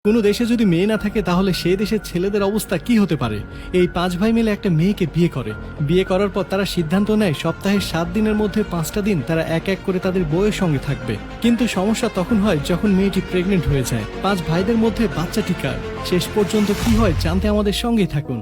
কোনো দেশে যদি মেয়ে না থাকে তাহলে সেই দেশের ছেলেদের অবস্থা কি হতে পারে। এই 5 ভাই মিলে একটা মেয়েকে বিয়ে করে। বিয়ে করার পর তারা সিদ্ধান্ত নেয় সপ্তাহের 7 দিনের মধ্যে 5টা দিন তারা এক এক করে তাদের বউয়ের সঙ্গে থাকবে। কিন্তু সমস্যা তখন হয় যখন মেয়েটি প্রেগনেন্ট হয়ে যায়। 5 ভাইদের মধ্যে বাচ্চাটি কার, শেষ পর্যন্ত কি হয় জানতে আমাদের সঙ্গেই থাকুন।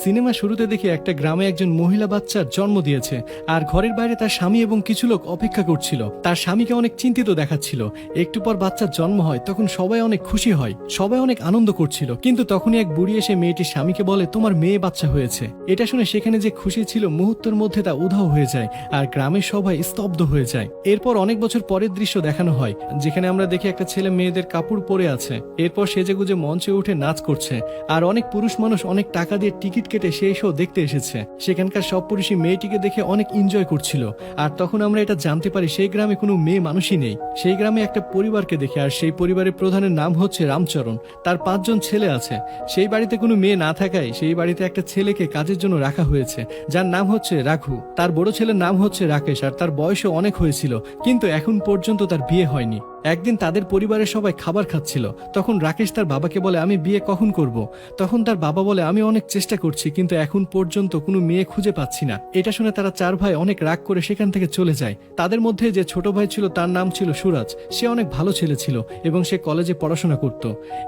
সিনেমা শুরুতে দেখি একটা গ্রামে একজন মহিলা বাচ্চার জন্ম দিয়েছে, আর ঘরের বাইরে তার স্বামী এবং কিছু লোক অপেক্ষা করছিল। তার স্বামীকে অনেক চিন্তিত দেখাচ্ছিল। একটু পর বাচ্চার জন্ম হয়, তখন সবাই অনেক খুশি হয়, সবাই অনেক আনন্দ করছিল। কিন্তু তখনই এক বুড়ি এসে মেয়েটির স্বামীকে বলে, তোমার মেয়ে বাচ্চা হয়েছে। এটা শুনে সেখানে যে খুশি ছিল মুহূর্তের মধ্যে তা উধাও হয়ে যায়, আর গ্রামের সবাই স্তব্ধ হয়ে যায়। এরপর অনেক বছর পরের দৃশ্য দেখানো হয়, যেখানে আমরা দেখি একটা ছেলে মেয়েদের কাপড় পরে আছে। এরপর সেজেগুজে মঞ্চে উঠে নাচ করছে, আর অনেক পুরুষ মানুষ অনেক টাকা দিয়ে টিকিট কেটে সেই শো দেখতে এসেছে। সেখানকার সব পুরুষই মেয়েটিকে দেখে অনেক এনজয় করছিল। আর তখন আমরা এটা জানতে পারি সেই গ্রামে কোনো মেয়ে মানুষই নেই। সেই গ্রামে একটা পরিবারকে দেখে, আর সেই পরিবারের প্রধানের নাম হচ্ছে রামচরণ। তার 5 জন ছেলে আছে। সেই বাড়িতে কোনো মেয়ে না থাকায় সেই বাড়িতে একটা ছেলেকে কাজের জন্য রাখা হয়েছে, যার নাম হচ্ছে রাঘু। তার বড় ছেলের নাম হচ্ছে রাকেশ, আর তার বয়সও অনেক হয়েছিল, কিন্তু এখন পর্যন্ত তার বিয়ে হয়নি। একদিন তাদের পরিবারের সবাই খাবার খাচ্ছিল, তখন রাকেশ তার বাবাকে বলে, আমি বিয়ে কখন করব? তখন তার বাবা বলে, আমি অনেক চেষ্টা করছি, কিন্তু এখন পর্যন্ত কোনো মেয়ে খুঁজে পাচ্ছি না। এটা শুনে তারা 4 ভাই অনেক রাগ করে সেখান থেকে চলে যায়। তাদের মধ্যে যে ছোট ভাই ছিল তার নাম ছিল সুরাজ। সে অনেক ভালো ছেলে ছিল এবং সে কলেজে পড়াশোনা করত।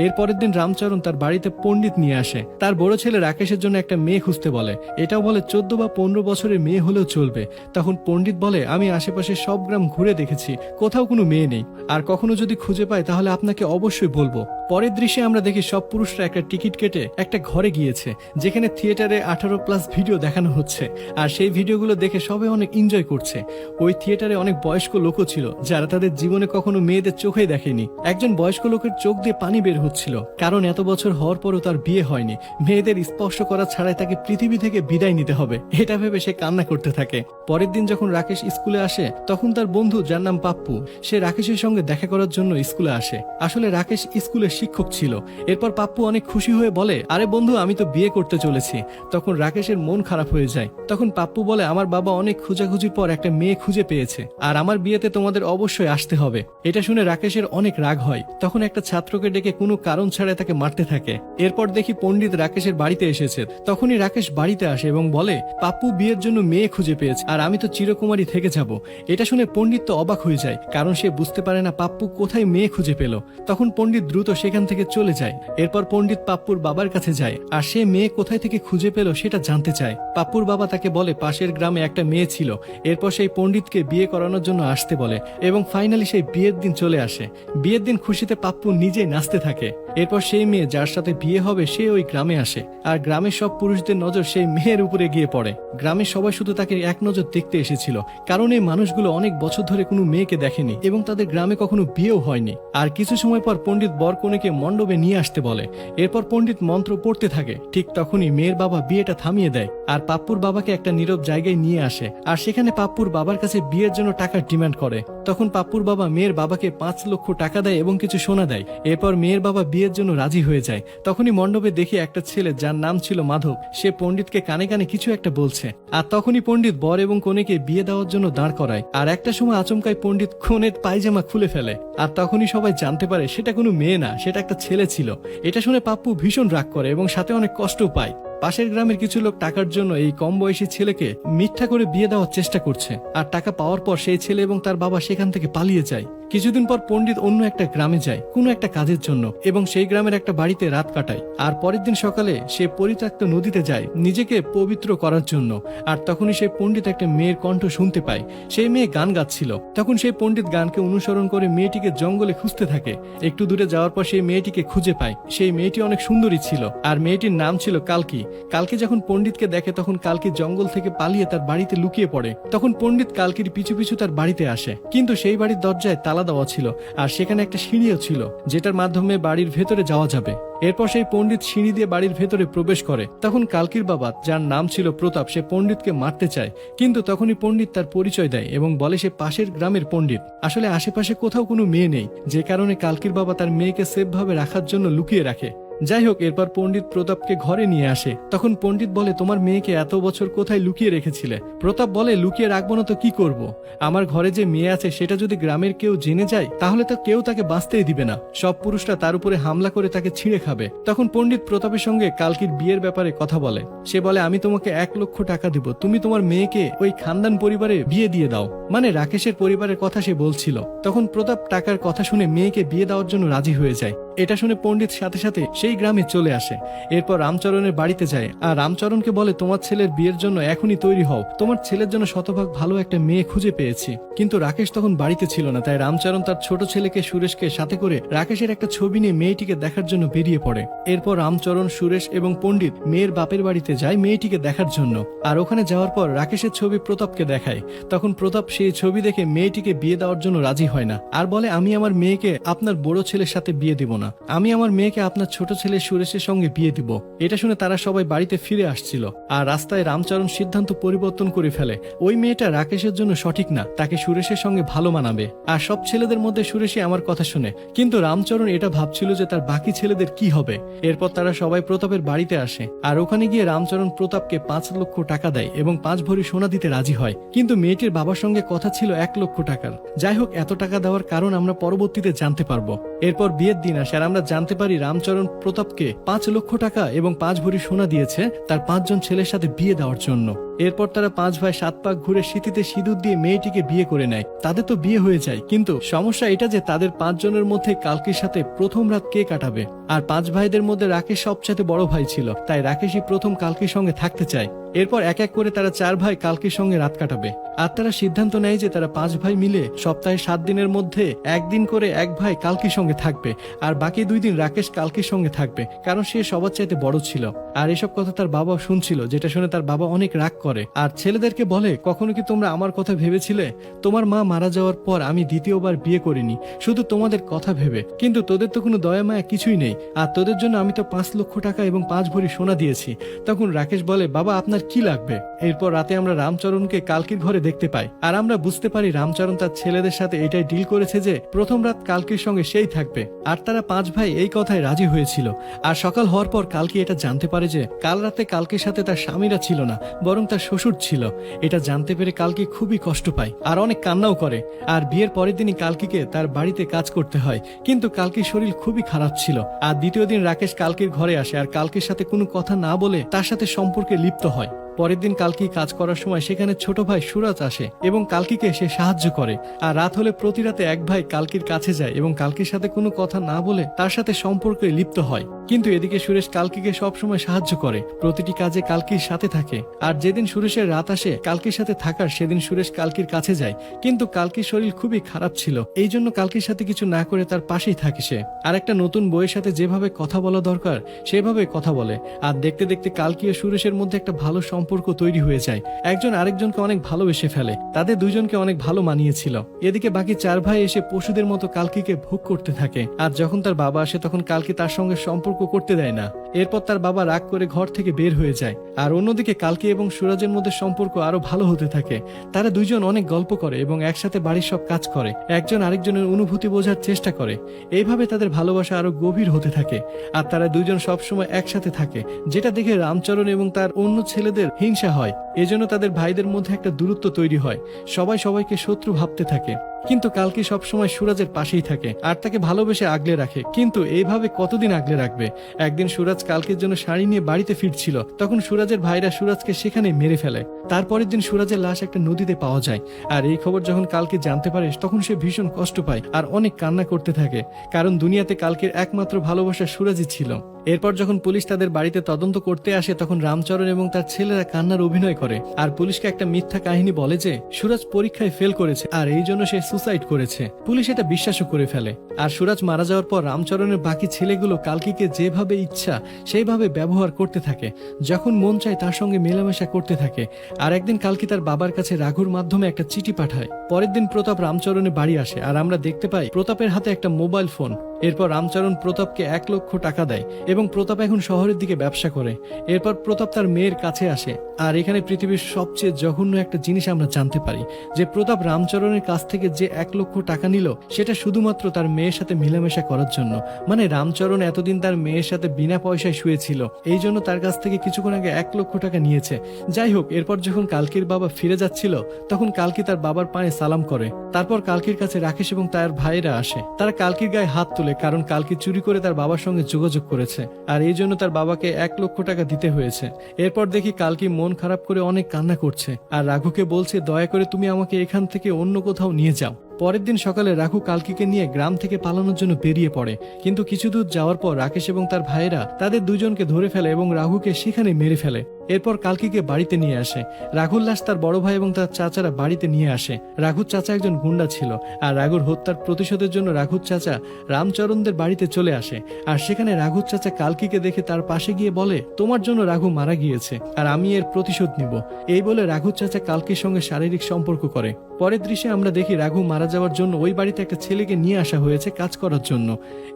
এর পরের দিন রামচরণ তার বাড়িতে পণ্ডিত নিয়ে আসে। তার বড় ছেলে রাকেশের জন্য একটা মেয়ে খুঁজতে বলে। এটাও বলে 14 বা 15 বছরের মেয়ে হলেও চলবে। তখন পণ্ডিত বলে, আমি আশেপাশে সব গ্রাম ঘুরে দেখেছি, কোথাও কোনো মেয়ে নেই, আর কখনো যদি খুঁজে পাই তাহলে আপনাকে অবশ্যই বলবো। পরের দৃশ্যে আমরা দেখি সব পুরুষরা একটা টিকিট কেটে একটা ঘরে গিয়েছে, যেখানে থিয়েটারে 18+ ভিডিও দেখানো হচ্ছে, আর সেই ভিডিওগুলো দেখে সবাই অনেক এনজয় করছে। ওই থিয়েটারে অনেক বয়স্ক লোকও ছিল, যারা তাদের জীবনে কখনো মেয়েদের চোখে দেখেনি। একজন বয়স্ক লোকের চোখ দিয়ে পানি বের হচ্ছিল, কারণ এত বছর হওয়ার পরও তার বিয়ে হয়নি। মেয়েদের স্পর্শ করা ছাড়াই তাকে পৃথিবী থেকে বিদায় নিতে হবে, এটা ভেবে সে কান্না করতে থাকে। পরের দিন যখন রাকেশ স্কুলে আসে, তখন তার বন্ধু, যার নাম পাপ্পু, সে রাকেশের সঙ্গে দেখা করার জন্য স্কুলে আসে। আসলে রাকেশ স্কুলের শিক্ষক ছিল। এরপর পাপ্পু অনেক খুশি হয়ে বলে, আরে বন্ধু, আমি তো বিয়ে করতে চলেছি। তখন রাকেশের মন খারাপ হয়ে যায়। তখন পাপ্পু বলে, আমার বাবা অনেক খোঁজাখুঁজির পর একটা মেয়ে খুঁজে পেয়েছে, আর আমার বিয়েতে তোমাদের অবশ্যই আসতে হবে। এটা শুনে রাকেশের অনেক রাগ হয়। তখন একটা ছাত্রকে ডেকে কোনো কারণ ছাড়াই তাকে মারতে থাকে। এরপর দেখি পণ্ডিত রাকেশের বাড়িতে এসেছে। তখনই রাকেশ বাড়িতে আসে এবং বলে, পাপ্পু বিয়ের জন্য মেয়ে খুঁজে পেয়েছে, আর আমি তো চিরকুমারী থেকে যাব। এটা শুনে পণ্ডিত তো অবাক হয়ে যায়, কারণ সে বুঝতে পারে না পাপ্পু কোথায় মেয়ে খুঁজে পেল। তখন পণ্ডিত দ্রুত সেখান থেকে চলে যায়। এরপর পণ্ডিত পাপ্পুর বাবার কাছে যায়, আর সে মেয়ে কোথায় থেকে খুঁজে পেল সেটা জানতে চায়। পাপ্পুর বাবা তাকে বলে, পাশের গ্রামে একটা মেয়ে ছিল। এরপর সেই পণ্ডিতকে বিয়ে করানোর জন্য আসতে বলে, এবং ফাইনালি সেই বিয়ের দিন চলে আসে। বিয়ের দিন খুশিতে পাপ্পু নিজেই নাচতে থাকে। এরপর সেই মেয়ে যার সাথে বিয়ে হবে সে ওই গ্রামে আসে, আর গ্রামের সব পুরুষদের নজর সেই মেয়ের উপরে গিয়ে পড়ে। গ্রামের সবাই শুধু তাকে এক নজর দেখতে এসেছিল, কারণ এই মানুষগুলো অনেক বছর ধরে কোনো মেয়েকে দেখেনি এবং তাদের গ্রামে কখনো বিয়েও হয়নি। আর কিছু সময় পর পণ্ডিত বরকনেকে মণ্ডপে নিয়ে আসতে বলে। এরপর পণ্ডিত মন্ত্র পড়তে থাকে। ঠিক তখনই মেয়ের বাবা বিয়েটা থামিয়ে দেয়, আর পাপ্পুর বাবাকে একটা নীরব জায়গায় নিয়ে আসে, আর সেখানে পাপ্পুর বাবার কাছে বিয়ের জন্য টাকার ডিমান্ড করে। তখন পাপ্পুর বাবা মেয়ের বাবাকে 5 লক্ষ টাকা দেয় এবং কিছু সোনা দেয়। এরপর মেয়ের বাবা বিয়ের জন্য রাজি হয়ে যায়। তখনই মণ্ডপে দেখি একটা ছেলে, যার নাম ছিল মাধব, সে পণ্ডিতকে কানে কানে কিছু একটা বলছে। আর তখনই পণ্ডিত বর এবং কনেকে বিয়ে দেওয়ার জন্য দাঁড় করায়। আর একটা সময় আচমকাই পণ্ডিত কনের পায়জামা খুলে ফেলে, আর তখনই সবাই জানতে পারে সেটা কোনো মেয়ে না, সেটা একটা ছেলে ছিল। এটা শুনে পাপ্পু ভীষণ রাগ করে এবং সাথে অনেক কষ্ট পায়। পাশের গ্রামের কিছু লোক টাকার জন্য এই কম বয়সী ছেলেকে মিথ্যা করে বিয়ে দেওয়ার চেষ্টা করছে, আর টাকা পাওয়ার পর সেই ছেলে এবং তার বাবা সেখান থেকে পালিয়ে যায়। কিছুদিন পর পণ্ডিত অন্য একটা গ্রামে যায় কোনো একটা কাজের জন্য, এবং সেই গ্রামের একটা বাড়িতে রাত কাটায়। আর পরের দিন সকালে সে পরিত্যক্ত নদীতে যায় নিজেকে পবিত্র করার জন্য। আর তখনই সেই পণ্ডিত একটা মেয়ের কণ্ঠ শুনতে পায়। সেই মেয়ে গান গাচ্ছিল। তখন সেই পণ্ডিত গানকে অনুসরণ করে মেয়েটিকে জঙ্গলে খুঁজতে থাকে। একটু দূরে যাওয়ার পর সেই মেয়েটিকে খুঁজে পায়। সেই মেয়েটি অনেক সুন্দরী ছিল, আর মেয়েটির নাম ছিল কালকি। কালকি যখন পণ্ডিতকে দেখে, তখন কালকি জঙ্গল থেকে পালিয়ে তার বাড়িতে লুকিয়ে পড়ে। তখন পণ্ডিত কালকির পিছু পিছু তার বাড়িতে আসে, কিন্তু সেই বাড়ির দরজায় তালা দেওয়া ছিল, আর সেখানে একটা সিঁড়িও ছিল, যেটার মাধ্যমে বাড়ির ভেতরে যাওয়া যাবে। এরপর সেই পণ্ডিত সিঁড়ি দিয়ে বাড়ির ভেতরে প্রবেশ করে। তখন কালকির বাবা, যার নাম ছিল প্রতাপ, সে পণ্ডিতকে মারতে চায়, কিন্তু তখনই পণ্ডিত তার পরিচয় দেয় এবং বলে সে পাশের গ্রামের পণ্ডিত। আসলে আশেপাশে কোথাও কোনো মেয়ে নেই, যে কারণে কালকির বাবা তার মেয়েকে সেফ ভাবে রাখার জন্য লুকিয়ে রাখে। যাই হোক, এরপর পণ্ডিত প্রতাপকে ঘরে নিয়ে আসে। তখন পণ্ডিত বলে, তোমার মেয়েকে এত বছর কোথায় লুকিয়ে রেখেছিলে? প্রতাপ বলে, লুকিয়ে রাখবো না তো কি করব? আমার ঘরে যে মেয়ে আছে সেটা যদি গ্রামের কেউ জেনে যায় তাহলে তো কেউ তাকে বাঁচতেই দিবে না, সব পুরুষরা তার উপরে হামলা করে তাকে ছিঁড়ে খাবে। তখন পণ্ডিত প্রতাপের সঙ্গে কালকির বিয়ের ব্যাপারে কথা বলে। সে বলে, আমি তোমাকে 1,00,000 টাকা দিব, তুমি তোমার মেয়েকে ওই খানদান পরিবারে বিয়ে দিয়ে দাও। মানে রাকেশের পরিবারের কথা সে বলছিল। তখন প্রতাপ টাকার কথা শুনে মেয়েকে বিয়ে দেওয়ার জন্য রাজি হয়ে যায়। এটা শুনে পণ্ডিত সাথে সাথে সেই গ্রামে চলে আসে। এরপর রামচরণের বাড়িতে যায় আর রামচরণকে বলে, তোমার ছেলের বিয়ের জন্য এখনই তৈরি হও, তোমার ছেলের জন্য শতভাগ ভালো একটা মেয়ে খুঁজে পেয়েছি। কিন্তু রাকেশ তখন বাড়িতে ছিল না, তাই রামচরণ তার ছোট ছেলেকে সুরেশকে সাথে করে রাকেশের একটা ছবি নিয়ে মেয়েটিকে দেখার জন্য বেরিয়ে পড়ে। এরপর রামচরণ, সুরেশ এবং পণ্ডিত মেয়ের বাপের বাড়িতে যায় মেয়েটিকে দেখার জন্য। আর ওখানে যাওয়ার পর রাকেশের ছবি প্রতাপকে দেখায়। তখন প্রতাপ সেই ছবি দেখে মেয়েটিকে বিয়ে দেওয়ার জন্য রাজি হয় না আর বলে, আমি আমার মেয়েকে আপনার বড় ছেলের সাথে বিয়ে দিব না, আমি আমার মেয়েকে আপনার ছোট ছেলে সুরেশের সঙ্গে বিয়ে দিব। এটা শুনে তারা সবাই বাড়িতে ফিরে আসছিল আর রাস্তায় রামচরণ সিদ্ধান্ত পরিবর্তন করে ফেলে। ওই মেয়েটা রাকেশের জন্য সঠিক না, তাকে সুরেশের সঙ্গে ভালো মানাবে। আর সব ছেলেদের মধ্যে সুরেশই আমার কথা শুনে। কিন্তু রামচরণ এটা ভাবছিল যে তার বাকি ছেলেদের কি হবে। এরপর তারা সবাই প্রতাপের বাড়িতে আসে আর ওখানে গিয়ে রামচরণ প্রতাপকে 5,00,000 টাকা দেয় এবং 5 ভরি সোনা দিতে রাজি হয়। কিন্তু মেয়েটির বাবার সঙ্গে কথা ছিল 1,00,000 টাকার। যাই হোক, এত টাকা দেওয়ার কারণ আমরা পরবর্তীতে জানতে পারবো। এরপর বিয়ের দিন আসে আর আমরা জানতে পারি রামচরণ প্রতাপকে 5,00,000 টাকা এবং 5 ভরি সোনা দিয়েছে তার 5 জন ছেলের সাথে বিয়ে দেওয়ার জন্য। এরপর তারা 5 ভাই 7 পাক ঘুরে সিঁথিতে সিঁদুর দিয়ে মেয়েটিকে বিয়ে করে নেয়। তাদের তো বিয়ে হয়ে যায়, কিন্তু সমস্যা এটা যে তাদের 5 জনের মধ্যে কালকির সাথে প্রথম রাত কে কাটাবে। আর 5 ভাইদের মধ্যে রাকেশ সবচেয়ে বড় ভাই ছিল, তাই রাকেশই প্রথম কালকির সঙ্গে থাকতে চায়। এরপর এক এক করে তারা 4 ভাই কালকির সঙ্গে রাত কাটাবে। আর তারা সিদ্ধান্ত নেয় যে তারা 5 ভাই মিলে সপ্তাহে 7 দিনের মধ্যে একদিন করে এক ভাই কালকির সঙ্গে থাকবে আর বাকি 2 দিন রাকেশ কালকির সঙ্গে থাকবে, কারণ সে সবার চাইতে বড় ছিল। আর এসব কথা তার বাবা শুনছিল, যেটা শুনে তার বাবা অনেক রাগ করে আর ছেলেদেরকে বলে, কখনো কি তোমরা আমার কথা ভেবেছিলে? তোমার মা মারা যাওয়ার পর আমি দ্বিতীয়বার বিয়ে করিনি শুধু তোমাদের কথা ভেবে, কিন্তু তোদের তো কোনো দয়া মায়া কিছুই নেই, আর তোদের জন্য আমি তো 5,00,000 টাকা এবং 5 ভরি সোনা দিয়েছি। তখন রাকেশ বলে, বাবা আপনার কি লাগবে? এরপর রাতে আমরা রামচরণকে কালকির ঘরে দেখতে পাই আর আমরা বুঝতে পারি রামচরণ তার ছেলেদের সাথে এটাই ডিল করেছে যে প্রথম রাত কালকির সঙ্গে সেই থাকবে। আর তারা 5 ভাই এই কথায় রাজি হয়েছিল। আর সকাল হওয়ার পর কালকি এটা জানতে পারে যে কাল রাতে কালকির সাথে তার স্বামীরা ছিল না, বরং তার শ্বশুর ছিল। এটা জানতে পেরে কালকি খুবই কষ্ট পায় আর অনেক কান্নাও করে। আর বিয়ের পরের দিনই কালকিকে তার বাড়িতে কাজ করতে হয়, কিন্তু কালকির শরীর খুবই খারাপ ছিল। আর দ্বিতীয় দিন রাকেশ কালকির ঘরে আসে আর কালকির সাথে কোনো কথা না বলে তার সাথে সম্পর্কে লিপ্ত হয়। পরের দিন কালকি কাজ করার সময় সেখানে ছোট ভাই সুরাজ আসে এবং কালকিকে সে সাহায্য করে। আর রাত হলে প্রতি রাতে এক ভাই কালকির কাছে যায় এবং কালকির সাথে কোনো কথা না বলে তার সাথে সম্পর্কে লিপ্ত হয়। কিন্তু এদিকে সুরেশ কালকিকে সবসময় সাহায্য করে, প্রতিটি কাজে কালকির সাথে থাকে। আর যেদিন সুরেশের রাত আসে কালকির সাথে থাকার, সেদিন সুরেশ কালকির কাছে যায়, কিন্তু কালকির শরীর খুবই খারাপ ছিল, এই জন্য কালকির সাথে কিছু না করে তার পাশেই থাকে সে। আর একটা নতুন বইয়ের সাথে যেভাবে কথা বলা দরকার সেভাবে কথা বলে। আর দেখতে দেখতে কালকি ও সুরেশের মধ্যে একটা ভালো সম্পর্ক তৈরি হয়ে যায়। একজন আরেকজনকে অনেক ভালোবেসে ফেলে, তাদের দুজনকে অনেক ভালো মানিয়েছিল। এদিকে বাকি 4 ভাই এসে পশুদের মতো কালকিকে ভোগ করতে থাকে। আর যখন তার বাবা আসে তখন কালকি তার সঙ্গে সম্পর্ক করতে দেয় না। এরপর তার বাবা রাগ করে ঘর থেকে বের হয়ে যায়। আর অন্যদিকে কালকি এবং সুরাজের মধ্যে সম্পর্ক আরো ভালো হতে থাকে। তারা দুইজন অনেক গল্প করে এবং একসাথে বাড়ির সব কাজ করে, একজন আরেকজনের অনুভূতি বোঝার চেষ্টা করে। এইভাবে তাদের ভালোবাসা আরো গভীর হতে থাকে। আর তারা দুইজন সবসময় একসাথে থাকে, যেটা দেখে রামচরণ এবং তার অন্য ছেলেদের হিংসা হয়। এজন্য তাদের ভাইদের মধ্যে একটা দূরত্ব তৈরি হয়, সবাই সবাইকে শত্রু ভাবতে থাকে। কিন্তু কালকি সবসময় সুরাজের পাশেই থাকে আর তাকে ভালোবেসে আগলে রাখে। কিন্তু এইভাবে কতদিন আগলে রাখবে? একদিন সুরাজ কালকির জন্য শাড়ি নিয়ে বাড়িতে ফিরছিল, তখন সুরাজের ভাইরা সুরাজকে সেখানে মেরে ফেলে। তারপরের দিন সুরাজের লাশ একটা নদীতে পাওয়া যায়। আর এই খবর যখন কালকি জানতে পারে তখন সে ভীষণ কষ্ট পায় আর অনেক কান্না করতে থাকে, কারণ দুনিয়াতে কালকির একমাত্র ভালোবাসা সুরাজই ছিল। এরপর যখন পুলিশ তাদের বাড়িতে তদন্ত করতে আসে তখন রামচরণ এবং তার ছেলেরা কান্নার অভিনয় করে আর পুলিশকে একটা মিথ্যা কাহিনী বলে যে সুরাজ পরীক্ষায় ফেল করেছে আর এই জন্য সে সুসাইড করেছে। পুলিশ এটা বিশ্বাসও করে ফেলে। আর সুরাজ মারা যাওয়ার পর রামচরণের বাকি ছেলেগুলো কালকিকে যেভাবে ইচ্ছা সেইভাবে ব্যবহার করতে থাকে, যখন মন চায় তার সঙ্গে মেলামেশা করতে থাকে। আর একদিন কালকি তার বাবার কাছে রাঘুর মাধ্যমে একটা চিঠি পাঠায়। পরের দিন প্রতাপ রামচরণের বাড়ি আসে আর আমরা দেখতে পাই প্রতাপের হাতে একটা মোবাইল ফোন। এরপর রামচরণ প্রতাপকে 1 লক্ষ টাকা দেয় এবং প্রতাপ এখন শহরের দিকে ব্যবসা করে। এরপর প্রতাপ তার মেয়ের কাছে আসে, আর এখানে পৃথিবীর সবচেয়ে জঘন্য একটা জিনিস আমরা জানতে পারি যে প্রতাপ রামচরণের কাছ থেকে যে 1 লক্ষ টাকা নিল সেটা শুধুমাত্র তার মেয়ের সাথে মেলামেশা করার জন্য। মানে রামচরণ এতদিন তার মেয়ের সাথে বিনা পয়সায় শুয়েছিল, এই জন্য তার কাছ থেকে কিছুক্ষণ আগে 1 লক্ষ টাকা নিয়েছে। যাই হোক, এরপর যখন কালকির বাবা ফিরে যাচ্ছিল তখন কালকি তার বাবার পায়ে সালাম করে। তারপর কালকির কাছে রাকেশ এবং তার ভাইয়েরা আসে। তারা কালকির গায়ে হাত তোলে, কারণ কালকি চুরি করে তার বাবার সঙ্গে যোগাযোগ করেছে, আর এই জন্য তার বাবাকে 1 লক্ষ টাকা দিতে হয়েছে। এরপর দেখি কালকি মন খারাপ করে অনেক কান্না করছে, আর রাঘুকে বলছে দয়া করে তুমি আমাকে এখান থেকে অন্য কোথাও নিয়ে যাও। পরের দিন সকালে রাঘু কালকিকে নিয়ে গ্রাম থেকে পালানোর জন্য বেরিয়ে পড়ে, কিন্তু কিছু দূর যাওয়ার পর রাকেশ এবং তার ভাইয়েরা তাদের দুজনকে ধরে ফেলে এবং রাঘুকে সেখানে মেরে ফেলে। এরপর কালকিকে বাড়িতে নিয়ে আসে। রাঘুর লাশ তার বড় ভাই এবং তার চাচারা বাড়িতে নিয়ে আসে। রাঘুর চাচা একজন গুন্ডা ছিল, আর রাঘুর হত্যার প্রতিশোধের জন্য রাঘুর চাচা রামচরণদের বাড়িতে চলে আসে। আর সেখানে রাঘুর চাচা কালকিকে দেখে তার পাশে গিয়ে বলে, তোমার জন্য রাঘু মারা গিয়েছে আর আমি এর প্রতিশোধ নিব। এই বলে রাঘুর চাচা কালকির সঙ্গে শারীরিক সম্পর্ক করে। পরের দৃশ্যে আমরা দেখি রাঘু মারা যাওয়ার জন্য ওই বাড়িতে একটা ছেলেকে নিয়ে আসা হয়েছে কাজ করার জন্য।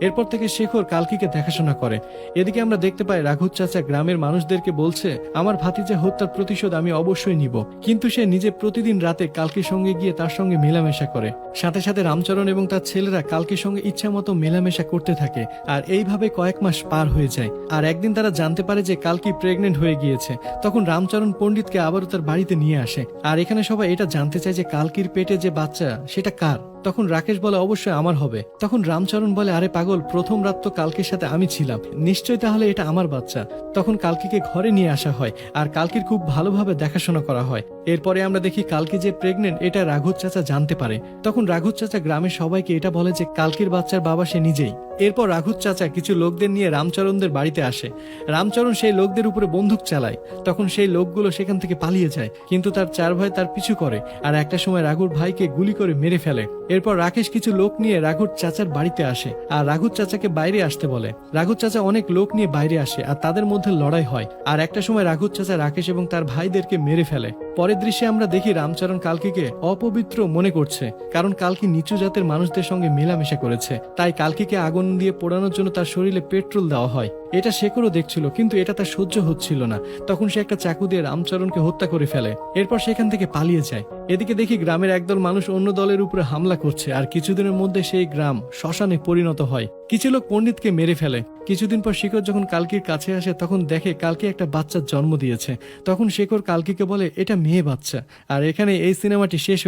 এরপর থেকে শেখর কালকিকে দেখাশোনা করে। এদিকে আমরা দেখতে পাই রাঘুর চাচা গ্রামের মানুষদেরকে বলছে, আমার ভাতিজা হত্যার প্রতিশোধ আমি অবশ্যই নিব, কিন্তু সে নিজে প্রতিদিন রাতে কালকির সঙ্গে গিয়ে তার সঙ্গে মেলামেশা করে। সাথে সাথে রামচরণ এবং তার ছেলেরা কালকির সঙ্গে ইচ্ছা মতো মেলামেশা করতে থাকে, আর এইভাবে কয়েক মাস পার হয়ে যায়। আর একদিন তারা জানতে পারে যে কালকি প্রেগনেন্ট হয়ে গিয়েছে। তখন রামচরণ পণ্ডিতকে আবারও তার বাড়িতে নিয়ে আসে, আর এখানে সবাই এটা জানতে চায় যে কালকির পেটে যে বাচ্চা সেটা কার। তখন রাকেশ বলে অবশ্যই আমার হবে। তখন রামচরণ বলে, আরে পাগল, প্রথম রাত তো কালকির সাথে আমি ছিলাম, নিশ্চয়ই তাহলে এটা আমার বাচ্চা। তখন কালকিকে ঘরে নিয়ে আসা হয়, আর কালকির খুব ভালোভাবে দেখাশোনা করা হয়। এরপরে আমরা দেখি কালকি যে প্রেগনেন্ট এটা রাঘুর চাচা জানতে পারে। তখন রাঘুর চাচা গ্রামের সবাইকে এটা বলে যে কালকির বাচ্চার বাবা সে নিজেই। এরপর রাঘুর চাচা কিছু লোকদের নিয়ে রামচরণদের বাড়িতে আসে। রামচরণ সেই লোকদের উপরে বন্দুক চালায়। তখন সেই লোকগুলো সেখান থেকে পালিয়ে যায়, কিন্তু তার 4 ভাই তার পিছু করে, আর একটা সময় রাঘুর ভাইকে গুলি করে মেরে ফেলে। এরপর রাকেশ কিছু লোক নিয়ে রাঘুর চাচার বাড়িতে আসে, আর রাঘুর চাচাকে বাইরে আসতে বলে। রাঘুর চাচা অনেক লোক নিয়ে বাইরে আসে, আর তাদের মধ্যে লড়াই হয়, আর একটা সময় রাঘুর চাচা রাকেশ এবং তার ভাইদেরকে মেরে ফেলে। পরের দৃশ্যে আমরা দেখি রামচরণ কালকিকে অপবিত্র মনে করছে, কারণ কালকি নিচু জাতের মানুষদের সঙ্গে মেলামেশা করেছে। তাই কালকিকে আগুন দিয়ে পোড়ানোর জন্য তার শরীরে পেট্রোল দেওয়া হয়। এটা শেখরও দেখছিল, কিন্তু এটা তার সহ্য হচ্ছিল না। তখন সে একটা চাকু দিয়ে রামচরণকে হত্যা করে ফেলে। এরপর সেখান থেকে পালিয়ে যায়। এদিকে দেখি গ্রামের একদল মানুষ অন্য দলের উপরে হামলা করছে, আর কিছুদিনের মধ্যে সেই গ্রাম শ্মশানে পরিণত হয়। কিছু লোক পণ্ডিতকে মেরে ফেলে। কিছুদিন পর শেখর যখন কালকির কাছে আসে তখন দেখে কালকি একটা বাচ্চার জন্ম দিয়েছে। তখন শেখর কালকিকে বলে, এটা মেয়ে বাচ্চা। আর এখানে এই সিনেমাটি শেষ